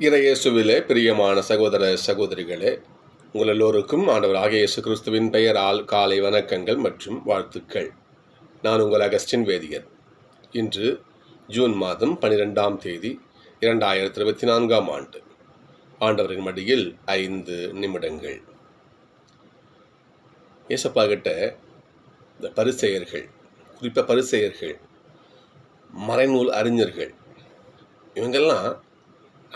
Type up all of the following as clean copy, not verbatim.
இறையேசுவிலே பிரியமான சகோதர சகோதரிகளே, உங்கள் எல்லோருக்கும் ஆண்டவராகிய இயேசு கிறிஸ்துவின் பெயரால் காலை வணக்கங்கள் மற்றும் வாழ்த்துக்கள். நான் உங்கள் அகஸ்டின் வேதியர். இன்று ஜூன் மாதம் 12ஆம் தேதி 2024ஆம் ஆண்டு. ஆண்டவரின் மடியில் 5 நிமிடங்கள். ஏசப்பா கிட்ட இந்த பரிசேயர்கள், குறிப்பாக பரிசேயர்கள், மறைநூல் அறிஞர்கள், இவங்கெல்லாம்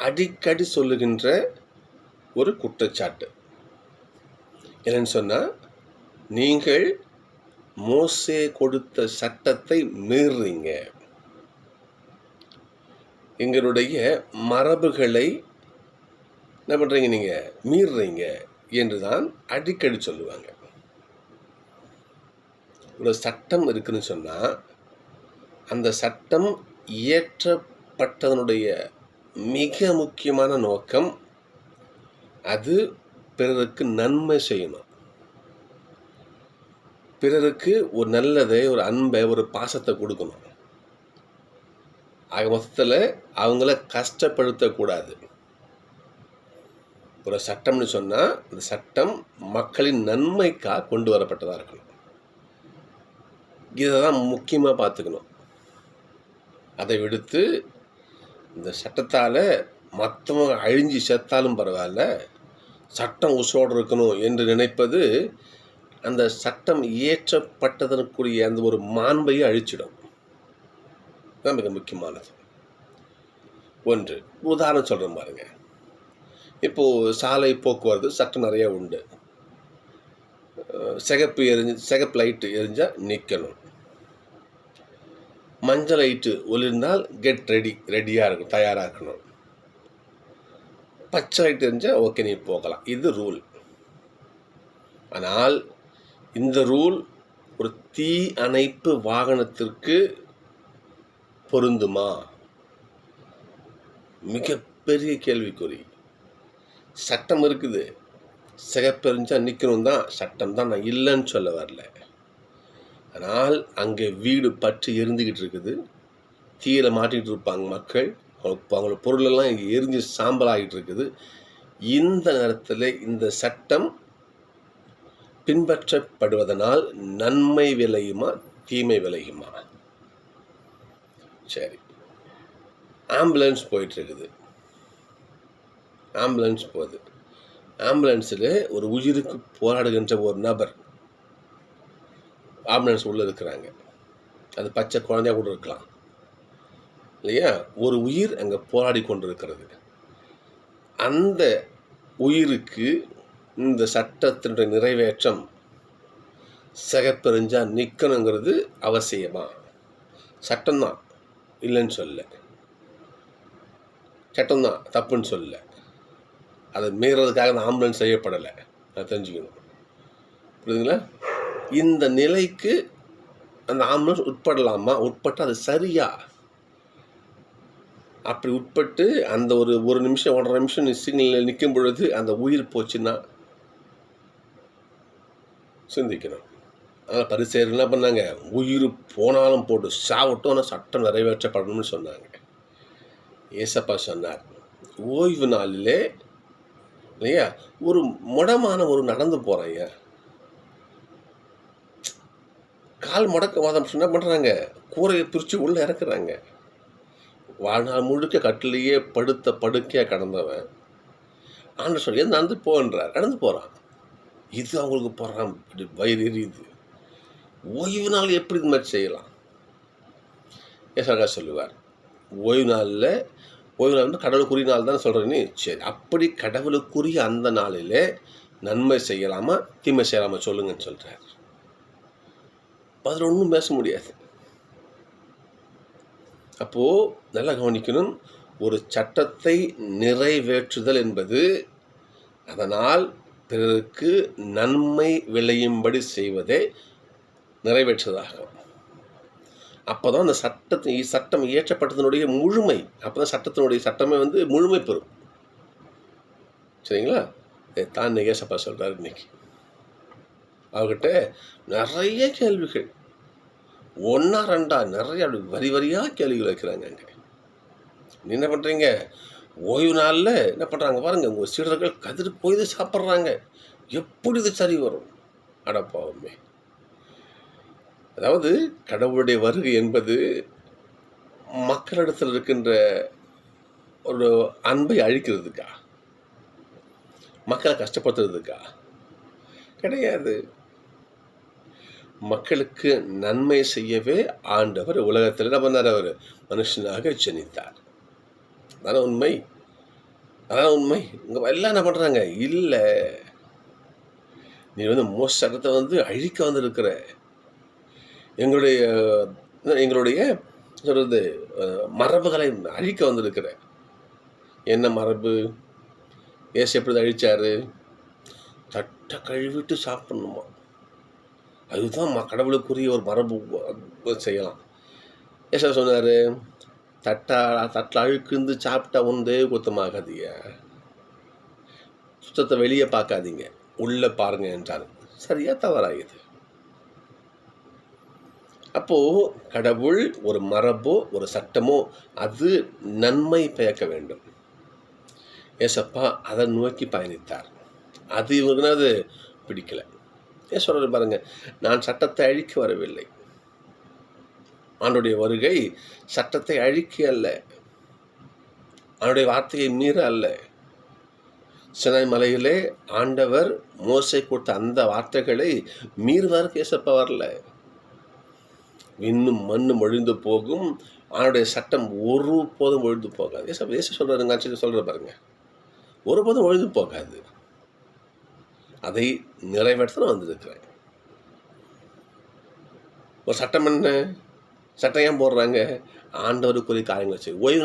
அடிக்கடி சொல்லுகின்ற ஒரு குற்றச்சாட்டு என்னன்னு சொன்னால், நீங்கள் மோசே கொடுத்த சட்டத்தை மீறுறீங்க, எங்களுடைய மரபுகளை என்ன பண்ணுறீங்க, நீங்கள் மீறுறீங்க என்று தான் அடிக்கடி சொல்லுவாங்க. ஒரு சட்டம் இருக்குதுன்னு சொன்னால், அந்த சட்டம் இயற்றப்பட்டதனுடைய மிக முக்கியமான நோக்கம் அது பிறருக்கு நன்மை செய்யணும், பிறருக்கு ஒரு நல்லதை, ஒரு அன்பை, ஒரு பாசத்தை கொடுக்கணும். ஆக மொத்தத்தில் அவங்கள கஷ்டப்படுத்தக்கூடாது. ஒரு சட்டம்னு சொன்னால் அந்த சட்டம் மக்களின் நன்மைக்காக கொண்டு வரப்பட்டதாக இருக்கணும். இதை தான் முக்கியமாக பார்த்துக்கணும். அதை விடுத்து இந்த சட்டத்தால் மற்றவங்க அழிஞ்சு செத்தாலும் பரவாயில்ல, சட்டம் உசோடு இருக்கணும் என்று நினைப்பது அந்த சட்டம் இயற்றப்பட்டதற்குரிய அந்த ஒரு மாண்பையை அழிச்சிடும். தான் மிக முக்கியமானது. ஒன்று உதாரணம் சொல்கிறேன் பாருங்க. இப்போது சாலை போக்குவரத்து சட்டம் நிறையா உண்டு. சிகப்பு லைட்டு எரிஞ்சால் நிற்கணும், மஞ்சள் லைட்டு ஒளிர்ந்தால் கெட் ரெடியாக இருக்கும், தயாராக இருக்கணும், பச்சை லைட்டு எரிஞ்சால் ஓகே நீ போகலாம். இது ரூல். ஆனால் இந்த ரூல் ஒரு தீ அணைப்பு வாகனத்திற்கு பொருந்துமா? மிகப்பெரிய கேள்விக்குறி. சட்டம் இருக்குது, சிகப்பு எரிஞ்சால் நிற்கணும் தான் சட்டம் தான், நான் இல்லைன்னு சொல்ல வரல. ஆனால் அங்கே வீடு பற்றி எரிந்துக்கிட்டு இருக்குது, தீயில மாட்டிகிட்டு இருப்பாங்க மக்கள், அவங்களோட பொருளெல்லாம் இங்கே எரிஞ்சு சாம்பலாகிட்டு இருக்குது. இந்த நேரத்தில் இந்த சட்டம் பின்பற்றப்படுவதனால் நன்மை விளையுமா, தீமை விளையுமா? சரி, ஆம்புலன்ஸ் போயிட்டுருக்குது, ஆம்புலன்ஸ் போகுது. ஆம்புலன்ஸில் ஒரு உயிருக்கு போராடுகின்ற ஒரு நபர் ஆம்புலன்ஸ் உள்ளே இருக்கிறாங்க. அது பச்சை குழந்தையாக கூட இருக்கலாம் இல்லையா? ஒரு உயிர் அங்கே போராடி கொண்டு இருக்கிறது. அந்த உயிருக்கு இந்த சட்டத்தினுடைய நிறைவேற்றம் சிகப்பெரிஞ்சா நிற்கணுங்கிறது அவசியமா? சட்டம்தான், இல்லைன்னு சொல்ல, சட்டம்தான் தப்புன்னு சொல்ல. அதை மீறதுக்காக அந்த ஆம்புலன்ஸ் செய்யப்படலை, அதை தெரிஞ்சுக்கணும். புரியுதுங்களா? இந்த நிலைக்கு அந்த ஆம்புலன்ஸ் உட்படலாமா? உட்பட்டு அது சரியா? அப்படி உட்பட்டு அந்த ஒரு நிமிஷம் 1.5 நிமிஷம் சிக்னலில் நிற்கும் பொழுது அந்த உயிர் போச்சுன்னா சிந்திக்கணும். அதனால் பரிசேயர்கள் என்ன பண்ணாங்க, உயிர் போனாலும் போட்டு சாவட்டும், ஆனால் சட்டம் நிறைவேற்றப்படணும்னு சொன்னாங்க. ஏசப்பா சொன்னார், ஓய்வு நாளிலே இல்லையா ஒரு முடமான ஒரு நடந்து போகிறாங்க, கால் முடக்கவாதம் என்ன பண்ணுறாங்க, கூரையை பிரித்து உள்ளே இறக்குறாங்க. வாழ்நாள் முழுக்க கட்டிலேயே படுக்கையாக கடந்தவன் ஆண்டு சொல்லி நடந்து போன்றார், நடந்து போகிறான். இது அவங்களுக்கு போகிறான், வயிறு எரியுது. ஓய்வு நாள் எப்படி இது மாதிரி செய்யலாம்? ஏசாக்கா சொல்லுவார், ஓய்வு நாள் கடவுளுக்குரிய நாள் தான் சொல்கிறேன்னு. சரி, அப்படி கடவுளுக்குரிய அந்த நாளில் நன்மை செய்யலாமா, தீமை செய்யலாமா சொல்லுங்கன்னு சொல்கிறார். அதில் ஒன்றும் பேச முடியாது. அப்போது நல்லா கவனிக்கணும், ஒரு சட்டத்தை நிறைவேற்றுதல் என்பது அதனால் பிறருக்கு நன்மை விளையும்படி செய்வதே நிறைவேற்றுவதாகும். அப்போ தான் அந்த சட்டம் இயற்றப்பட்டதனுடைய முழுமை, அப்போ தான் சட்டமே முழுமை பெறும். சரிங்களா? தான் ஏசப்பா சொல்கிறார். இன்னைக்கு அவர்கிட்ட நிறைய கேள்விகள், 1 2 நிறைய வரி வரியாக கேள்விகள் வைக்கிறாங்க. அங்கே என்ன பண்ணுறீங்க, ஓய்வு நாளில் என்ன பண்ணுறாங்க பாருங்கள், உங்கள் சீடர்கள் கதிர் கொய்து சாப்பிட்றாங்க. எப்படி இது சரி வரும்? அடப்பாவமே! அதாவது கடவுளுடைய வருகை என்பது மக்களிடத்தில் இருக்கின்ற ஒரு அன்பை அழிக்கிறதுக்கா? மக்களை கஷ்டப்படுத்துறதுக்கா? கிடையாது. மக்களுக்கு நன்மை செய்யவே ஆண்டவர் உலகத்தில் என்ன பண்ணார்? அவர் மனுஷனாக ஜனித்தார். அதான உண்மை. அதான் உண்மை. இங்கே எல்லாம் என்ன பண்ணுறாங்க? இல்லை, நீ மோச சட்டத்தை அழிக்க வந்திருக்கிற, எங்களுடைய சொல்கிறது மரபுகளை அழிக்க வந்திருக்கிற. என்ன மரபு? ஏசு எப்படி அழிச்சாரு? தட்டை கழுவிட்டு சாப்பிடணுமா? அதுதான் கடவுளுக்குரிய ஒரு மரபு செய்யலாம். ஏசா சொன்னார், தட்டில் அழுக்குந்து சாப்பிட்டா ஒன்றே குத்தமாகாதீங்க, சுத்தத்தை வெளியே பார்க்காதீங்க, உள்ளே பாருங்க என்றார். சரியா தவறா இது? அப்போது கடவுள் ஒரு மரபோ ஒரு சட்டமோ அது நன்மை பயக்க வேண்டும். ஏசப்பா அதை நோக்கி பயணித்தார். அது இவருக்கு அது பிடிக்கல. ஏன் சொல்கிறது பாருங்கள், நான் சட்டத்தை அழிக்க வரவில்லை. ஆண்டுடைய வருகை சட்டத்தை அழிக்க அல்ல, அவனுடைய வார்த்தையை மீற அல்ல. சினாய் மலையிலே ஆண்டவர் மோசே கொடுத்த அந்த வார்த்தைகளை மீறுவதற்கு ஏசப்பா வரல. விண்ணும் மண்ணும் ஒழிந்து போகும், அவனுடைய சட்டம் ஒரு போதும் ஒழிந்து போகாது. ஏசு சொல்கிறாருங்க, சொல்கிற பாருங்க, ஒரு போதும் ஒழிந்து போகாது. அதை நிறைவேற்ற வந்திருக்கிறேன். ஒரு சட்டம் என்ன? சட்டம் ஏன் போடுறாங்க? ஆண்டவருக்குரிய காரியங்களை செய்யும். ஓய்வு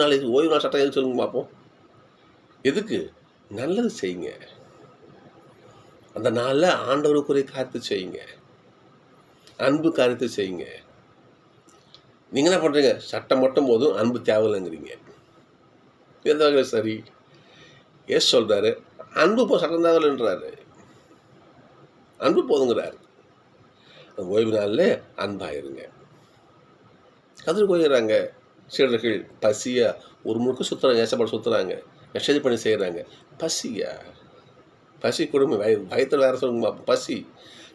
நாள் சட்டம் எதுக்கு சொல்லுங்க பார்ப்போம். எதுக்கு? நல்லது செய்யுங்க. அந்த நாளில் ஆண்டவருக்குரிய காரியத்தை செய்யுங்க, அன்பு காரியத்தை செய்யுங்க. நீங்கள் என்ன பண்ணுறீங்க? சட்டம் மட்டும் போதும், அன்பு தேவையில்லைங்கிறீங்க. எந்த வகையில் சரி? ஏசு சொல்கிறாரு, அன்பு போ, சட்டம் தேவையில்லைன்றாரு. அன்பு போதுங்கிறாரு. ஓய்வு நாளில் அன்பாயிருங்க. கதிர் கொய்கிறாங்க சீடர்கள், பசியாக ஒரு முழுக்க சுற்றுறாங்க, ஏசப்பாடு சுற்றுறாங்க, மெசேஜ் பண்ணி செய்கிறாங்க. பசி கொடுமை, வயத்தில் வேறு சொல்லுங்க, பசி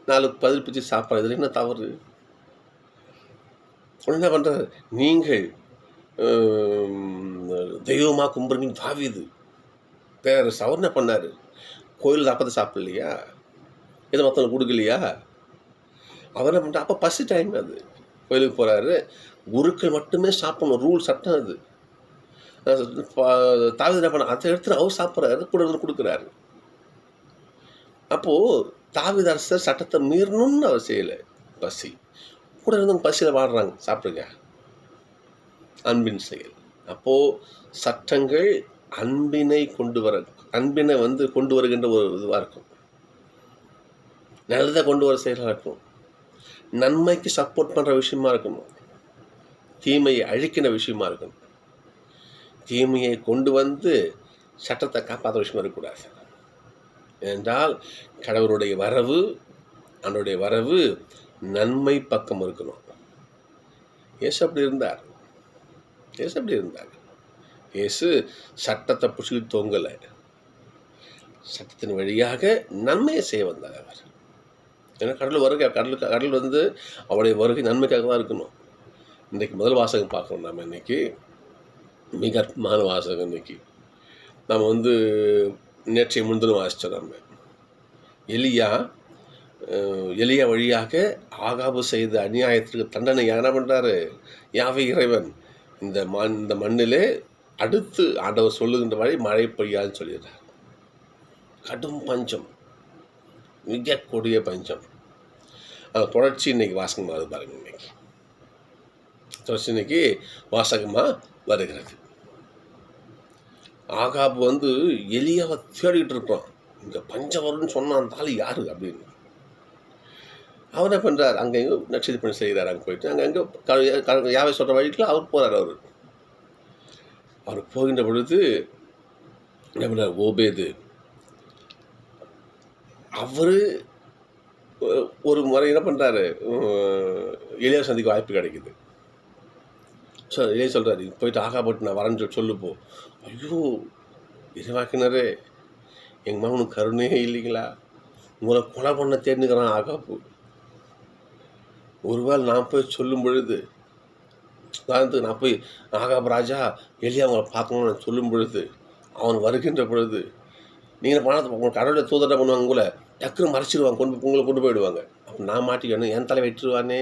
4 பதில் பிச்சு சாப்பிட்றது, இதில் என்ன தவறு? என்ன பண்ணுறாரு? நீங்கள் தெய்வமாக கும்பிட்றீங்க. தாவீது வேறு சவர்ணை பண்ணார். கோயில் அப்பத்தை சாப்பிட்லையா? எதை மற்றவங்களுக்கு கொடுக்கலையா? அவர் என்ன பண்ணுறாரு? அப்போ பசி டைம், அது கோயிலுக்கு போகிறாரு. குருக்கள் மட்டுமே சாப்பிடணும், ரூல் சட்டம் அது. தாவீது என்ன பண்ண, அதை எடுத்துட்டு அவர் சாப்பிட்றாரு, கூட இருந்து கொடுக்குறாரு. அப்போது தாவீது அரசர் சட்டத்தை மீறணும்னு அவர் செய்யலை. பசி கூட இருந்தவங்க பசியில் வாடுறாங்க, சாப்பிடுங்க. அன்பின் செயல். அப்போது சட்டங்கள் அன்பினை கொண்டு வருகின்ற ஒரு இதுவாக இருக்கும். நல்லதை கொண்டு வர செயலாக இருக்கும். நன்மைக்கு சப்போர்ட் பண்ணுற விஷயமா இருக்கணும். தீமையை அழிக்கிற விஷயமா இருக்கணும். தீமையை கொண்டு வந்து சட்டத்தை காப்பாற்ற விஷயமா இருக்கக்கூடாது. ஏனென்றால் கடவுளுடைய வரவு, அவனுடைய வரவு நன்மை பக்கம் இருக்கணும். ஏசு அப்படி இருந்தார். இயேசு சட்டத்தை பிடிச்சி தொங்கலை. சட்டத்தின் வழியாக நன்மையை செய்ய வந்தார் அவர். ஏன்னா கடவுள் அவருடைய வருகை நன்மைக்காக தான் இருக்கணும். இன்றைக்கி முதல் வாசகம் பார்க்கணும். நம்ம இன்றைக்கி மிக அற்புதமான வாசகம். இன்றைக்கி நம்ம நேற்றைய முன்தினம் வாசித்தோம். நம்ம எலியா வழியாக ஆகாபு செய்த அநியாயத்திற்கு தண்டனை என்ன பண்ணுறாரு? யாவே இறைவன் இந்த மண்ணிலே அடுத்து ஆண்டவர் சொல்லுகின்ற வழி மழை பெய்யாதுன்னு சொல்லிடுறார். கடும் பஞ்சம், மிக கொடிய பஞ்சம். தொடர்ச்சி இன்னைக்கு வாசகமாக வருது பாருங்க. இன்னைக்கு வாசகமாக வருகிறது. ஆகாபு எலியாவை தேடிக்கிட்டு இருக்கிறோம். இங்கே பஞ்சம் வரும்னு சொன்னாந்தாலும் யாரு அப்படின்னு அவர் என்ன பண்ணுறார்? அங்கெங்கே நட்சத்திர பணி செய்கிறார். அங்கே போயிட்டு அங்கங்கே யாவை சொல்கிற வழிக்குள்ள அவர் போகிறார். அவர் போகின்ற பொழுது என்ன பண்ணுறார்? ஓபேது அவர் ஒரு முறை என்ன பண்ணுறாரு? எலியா சந்திக்க வாய்ப்பு கிடைக்குது. ஸோ எலியா சொல்கிறாரு, போயிட்டு ஆகாபட்டு நான் வரேன்னு சொல்லுப்போ. ஐயோ, இறைவாக்கினரே, எங்கள் மகனுக்கு கருணையே இல்லைங்களா? உங்களை கொலை பண்ண தேடினுக்கிறான் ஆகாப்பு. ஒருவேளை நான் போய் சொல்லும் பொழுது, உதாரணத்துக்கு நான் போய் ஆகாப் ராஜா எலியா அவங்களை பார்க்கணும்னு சொல்லும் பொழுது, அவன் வருகின்ற பொழுது, நீங்கள் பணத்தை உங்கள் கடவுளை தூதரை பண்ணுவாங்க, உங்களை டக்குன்னு மறைச்சிடுவாங்க, உங்களை கொண்டு போயிடுவாங்க. அப்போ நான் மாட்டிக்கணும், என் தலை வெட்டுருவானே.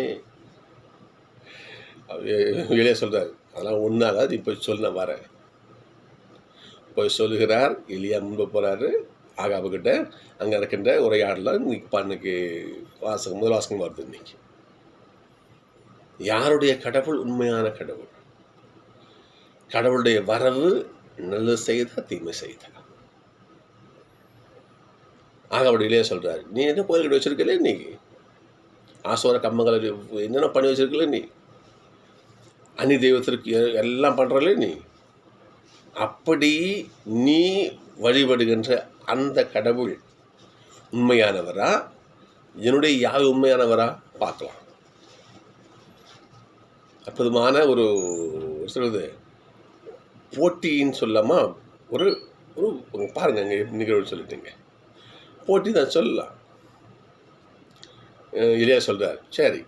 எலியா சொல்கிறார், அதெல்லாம் ஒன்றும் ஆகாது, நீ போய் சொல்லு, நான் வரேன். போய் சொல்லுகிறார். எலியா முன்பு போகிறாரு ஆகாபுக்கிட்ட. அங்கே இருக்கின்ற உரையாடலாம் இன்னைக்கு முதல் வாசகம் வருது. இன்னைக்கு யாருடைய கடவுள் உண்மையான கடவுள்? கடவுளுடைய வரவு நல்லது செய்தா தீமை செய்தா? ஆகாபுடைய எலியா சொல்கிறார், நீ என்ன கோயில் கட்டி வச்சிருக்கல, இன்னைக்கு ஆசோர கம்மங்களை என்னென்ன பண்ணி வச்சிருக்கல, நீ அந்நிய தெய்வத்திற்கு எல்லாம் பண்ணுறல, நீ அப்படி நீ வழிபடுகின்ற அந்த கடவுள் உண்மையானவரா, என்னுடைய யாவை உண்மையானவரா பார்க்கலாம். அற்புதமான ஒரு சொல்வது போட்டின்னு சொல்லாமா, ஒரு ஒரு பாருங்க, அங்கே நிகழ்வு சொல்லிட்டீங்க, போட்டி தான் சொல்லலாம். எலியா சொல்கிறார், சரி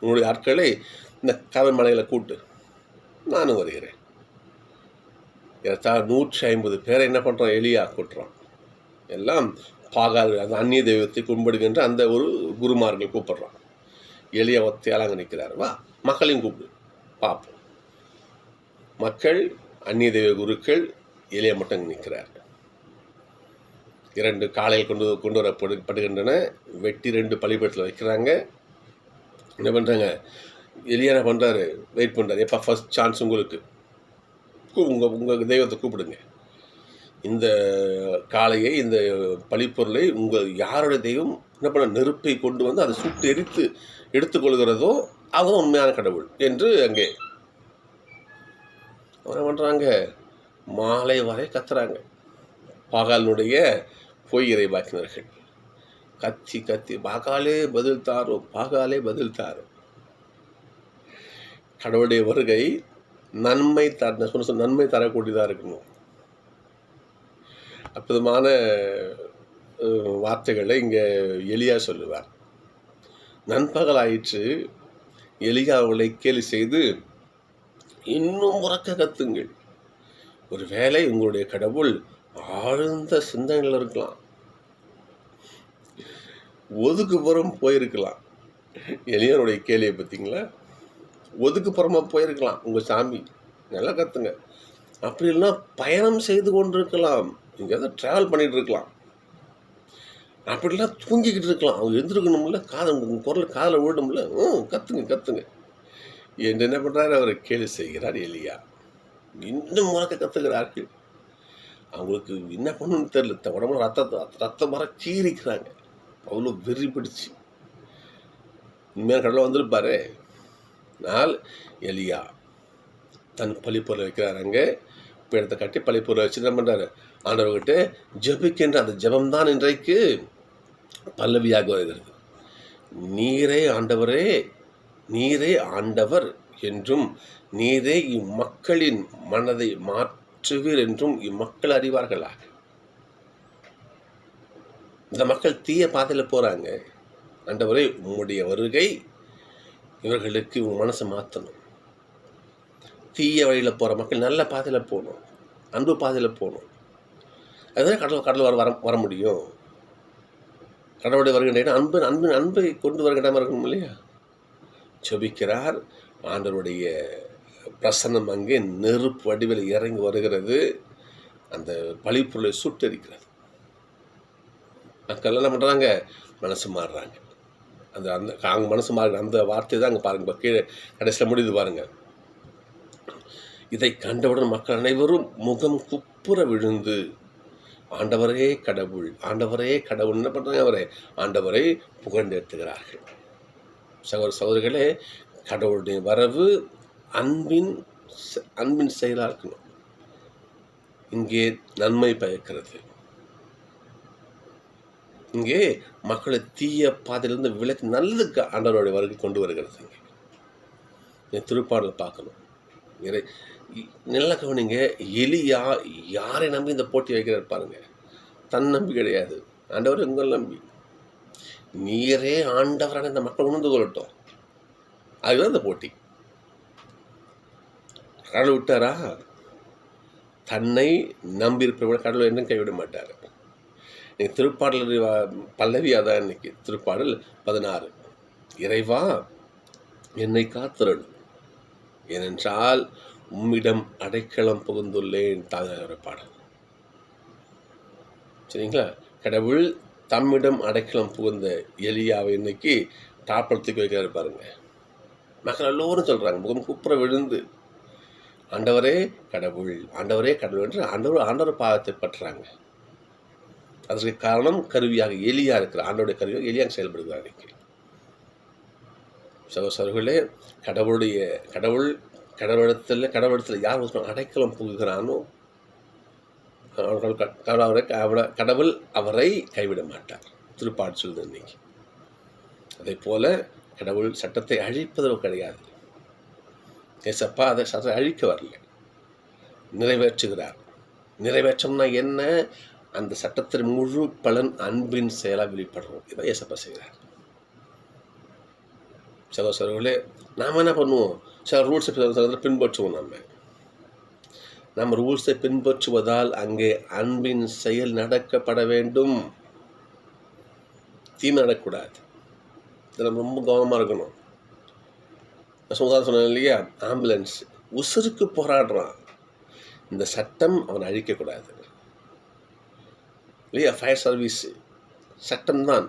உன்னுடைய ஆட்களை இந்த கவல் மலையில் கூட்டு, நானும் வருகிறேன். 150 பேரை என்ன பண்ணுறான், எலியா கூட்டுறான். எல்லாம் பாகால், அந்த அந்நிய தெய்வத்தை கும்பிடுகின்ற அந்த ஒரு குருமார்கள் கூப்பிட்றான். எலியா ஒத்தையால் அங்கே நிற்கிறார். வா, மக்களையும் கூப்பிடு பார்ப்போம். மக்கள், அந்நிய தெய்வ குருக்கள், எலியா மட்டும் அங்கே நிற்கிறார். 2 காலையில் கொண்டு வரப்படுகின்றன. வெட்டி 2 பலிபீடத்தில் வைக்கிறாங்க. என்ன பண்ணுறாங்க, எலியா என்ன பண்ணுறாரு, வெயிட் பண்ணுறாரு. எப்போ ஃபஸ்ட் சான்ஸ் உங்களுக்கு, உங்கள் தெய்வத்தை கூப்பிடுங்க. இந்த காளையை, இந்த பழிப்பொருளை யாருடைய தெய்வம் என்ன பண்ண நெருப்பை கொண்டு வந்து அதை சுட்டு எரித்து எடுத்துக்கொள்கிறதோ அவர் உண்மையான கடவுள் என்று அங்கே என்ன பண்ணுறாங்க, மாலை வரை கத்துறாங்க. பாகாலினுடைய பொய் இறைவாக்கினர்கள் கத்தி கத்தி பாகாலே பதில் தாரும், பாகாலே பதில் தாரும். கடவுளுடைய வருகை நன்மை நன்மை தரக்கூடியதாக இருக்கணும். அற்புதமான வார்த்தைகளை இங்கே எலியா சொல்லுவார். நண்பகல் ஆயிற்று, எலியா அவளை கேலி செய்து, இன்னும் உறக்க கத்துங்கள். ஒரு வேளை உங்களுடைய கடவுள் ஆழ்ந்த சிந்தனையில் இருக்கலாம், ஒதுக்குப்புறம் போயிருக்கலாம். எலியானுடைய கேலியை பார்த்தீங்களா? ஒதுக்குப்புறமாக போயிருக்கலாம் உங்கள் சாமி, நல்லா கத்துங்க. அப்படி இல்லைன்னா பயணம் செய்து கொண்டு இருக்கலாம், எங்கேயாவது ட்ராவல் பண்ணிகிட்டு இருக்கலாம், அப்படிலாம் தூங்கிக்கிட்டு இருக்கலாம். அவங்க எழுந்திருக்கணும்ல, உங்கள் குரல் காதில் விடணும்ல, கத்துங்க கத்துங்க என்று என்ன பண்ணுறாரு, அவரை கேலி செய்கிறார் எலியா. இன்னும் முறக்க கத்துக்கிறார்கள். அவங்களுக்கு என்ன பண்ணணும்னு தெரியல, உடம்புல ரத்தம் வர கீறிக்கிறாங்க. அவ்வளோ வெறி பிடிச்சி உண்மையான கடவுள் வந்திருப்பாரு. நாள் எலியா தன் பழிப்பொருளை வைக்கிறாருங்க. இப்போ இடத்த கட்டி பழிப்பொருளை வச்சு என்ன பண்ணுறாரு, ஆண்டவர்கிட்ட ஜபிக்கின்ற அந்த ஜபம்தான் இன்றைக்கு பல்லவியாக வருகிறது. நீரே ஆண்டவரே, நீரே ஆண்டவர் என்றும், நீரே இம்மக்களின் மனதை மாற்றுவீர் என்றும் இம்மக்கள் அறிவார்களாக. இந்த மக்கள் தீய பாதையில் போகிறாங்க. ஆண்டவரே, உம்முடைய வருகை இவர்களுக்கு உன் மனசை மாற்றணும். தீய வழியில் போகிற மக்கள் நல்ல பாதையில் போகணும், அன்பு பாதையில் போகணும். அதுதான் கடவுள் வர முடியும். கடவுளுடைய வருகின்ற அன்பை கொண்டு வருகின்ற இருக்கணும் இல்லையா? ஜெபிக்கிறார். ஆண்டவருடைய பிரசன்னம் அங்கே நெருப்பு வடிவில் இறங்கி வருகிறது. அந்த பழிப்பொருளை சுட்டரிக்கிறது. மக்கள் என்ன பண்ணுறாங்க, மனசு மாறுறாங்க. அவங்க மனசு மாறுற அந்த வார்த்தை தான் அங்கே பாருங்க, கீழே கடைசியில் முடியுது பாருங்க. இதை கண்டவுடன் மக்கள் அனைவரும் முகம் குப்புற விழுந்து, ஆண்டவரே கடவுள், ஆண்டவரே கடவுள் என்ன பண்ணுறாங்க, அவரை ஆண்டவரை புகழ்ந்தேற்றுகிறார்கள். சகோதரர்களே, கடவுளுடைய வரவு அன்பின் செயலாக இருக்கணும். இங்கே நன்மை பயக்கிறது. இங்கே மக்களை தீய பாதையிலிருந்து விலக்கி நல்லதுக்கு ஆண்டவருடைய வருகை கொண்டு வருகிறது. இங்கே திருப்பாடலை பார்க்கணும். நல்லா கவனிங்க, எலியா யாரை நம்பி இந்த போட்டி வைக்கிறார் பாருங்க. தன் நம்பி கிடையாது, ஆண்டவர் உங்கள் நம்பி. நீரே ஆண்டவரான இந்த மக்கள் உணர்ந்து கொள்ளட்டும், அதுதான் இந்த போட்டி. கடவுள் விட்டாரா? தன்னை நம்பி இருப்பவர்கள் கடவுள் என்ன கைவிட மாட்டார். இன்னைக்கு திருப்பாடல் பல்லவியாக தான் இன்னைக்கு திருப்பாடல் 16. இறைவா என்னை காத்திரணும், ஏனென்றால் உம்மிடம் அடைக்கலம் புகுந்துள்ளேன் தாங்க பாடல். சரிங்களா? கடவுள் தம்மிடம் அடைக்கலம் புகுந்த எலியாவை இன்னைக்கு தாப்பளத்துக்கு வைக்கிறாரு பாருங்க. மக்கள் எல்லோரும் சொல்கிறாங்க, முகம் குப்புற விழுந்து, ஆண்டவரே கடவுள், ஆண்டவரே கடவுள் என்று ஆண்டவர் பாவத்தை பற்றுறாங்க. அதற்கு காரணம் கருவியாக எலியா இருக்கிற ஆண்டவருடைய கருவியாக எலியாக செயல்படுகிறார். இன்னைக்கு சகோதரர்களே, கடவுளிடத்தில் யார் அடைக்கலம் புகுகிறானோ கடவுள் அவரை கைவிட மாட்டார். திருப்பாடு சொல்லுது இன்னைக்கு. அதே போல கடவுள் சட்டத்தை அழிப்பது கிடையாது. ஏசப்பா அதை சட்டத்தை அழிக்க வரல, நிறைவேற்றுகிறார். நிறைவேற்றம்னா என்ன? அந்த சட்டத்தின் முழு பலன் அன்பின் செயலாக வெளிப்படுறோம். இதான் ஏசப்பா செய்கிறார். சகோதரர்களே, நாம் என்ன பண்ணுவோம்? சில ரூல்ஸை பின்பற்றுவோம். நம்ம ரூல்ஸை பின்பற்றுவதால் அங்கே அன்பின் செயல் நடக்கப்பட வேண்டும். தீமை நடக்கக்கூடாது. இதில் நம்ம ரொம்ப கவனமாக இருக்கணும். உதாரணம் சொன்னேன் இல்லையா, ஆம்புலன்ஸ் உசுருக்கு போராடுறான், இந்த சட்டம் அவனை அழிக்கக்கூடாது இல்லையா? ஃபயர் சர்வீஸ் சட்டம்தான்.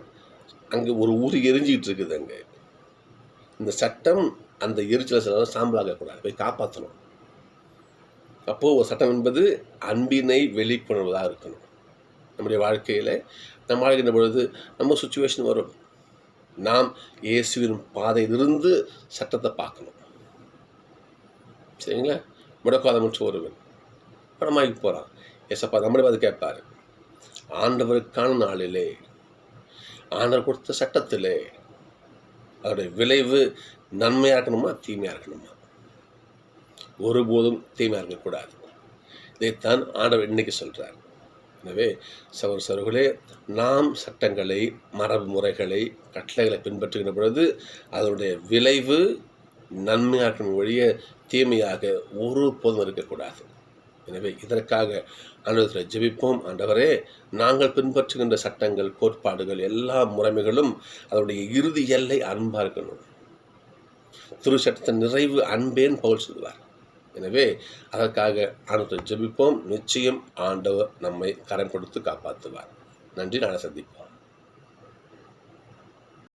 அங்கே ஒரு ஊர் எரிஞ்சிக்கிட்டு இருக்குது, அங்கே இந்த சட்டம் அந்த எரிச்சலை சாம்பலாகக்கூடாது, போய் காப்பாற்றணும். அப்போது ஒரு சட்டம் என்பது அன்பினை வெளிக்கொணர்வதாக இருக்கணும். நம்முடைய வாழ்க்கையில் நம்ம வாழ்கின்ற பொழுது நம்ம சுச்சுவேஷன் வரும், நாம் இயேசுவின் பாதையிலிருந்து சட்டத்தை பார்க்கணும். சரிங்களா? முடக்காத முடிச்சு ஒருவன் படமாகி போகிறான், ஏசப்பா நம்மளே அது கேட்பார். ஆண்டவருக்கான நாளிலே, ஆண்டவர் கொடுத்த சட்டத்திலே அதோடைய விளைவு நன்மையாக இருக்கணுமா தீமையாக இருக்கணுமா? ஒருபோதும் தீமையாக இருக்கக்கூடாது. இதைத்தான் ஆண்டவர் இன்னைக்கு சொல்கிறார். எனவே சகோதரர்களே, நாம் சட்டங்களை, மரபு முறைகளை, கட்டளைகளை பின்பற்றுகின்ற பொழுது அதனுடைய விளைவு நன்மையாக இருக்கணும் ஒழிய தீமையாக ஒருபோதும் இருக்கக்கூடாது. எனவே இதற்காக ஆண்டவரை ஜெபிப்போம். ஆண்டவரே, நாங்கள் பின்பற்றுகின்ற சட்டங்கள், கோட்பாடுகள், எல்லா முறைமைகளும் அதனுடைய இறுதி எல்லை அன்பாக இருக்கணும். திருச்சட்டத்தின் நிறைவு அன்பேன் பவுல் சொல்வார். எனவே அதற்காக ஆண்டவரை ஜெபிப்போம். நிச்சயம் ஆண்டவர் நம்மை கரம் கொடுத்து காப்பாற்றுவார். நன்றி. நாளை சந்திப்போம்.